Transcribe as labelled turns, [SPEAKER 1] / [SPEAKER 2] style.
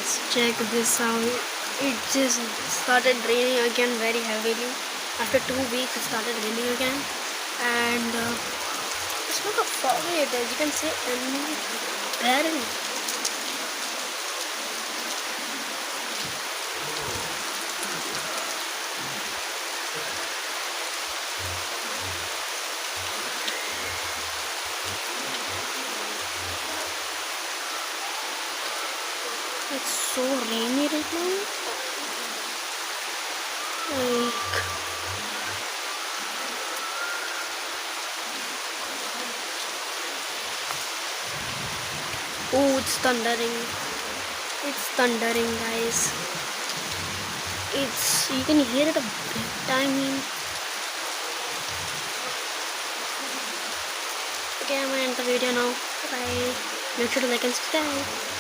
[SPEAKER 1] guys, check this out. It just started raining again very heavily. After 2 weeks it started raining again, and just look how foggy it is. You can see enemy barely. It's so rainy right now. Like, oh, it's thundering. It's thundering, guys. You can hear it a bit. I mean, okay, I'm gonna end the video now. Bye. Make sure to like and subscribe.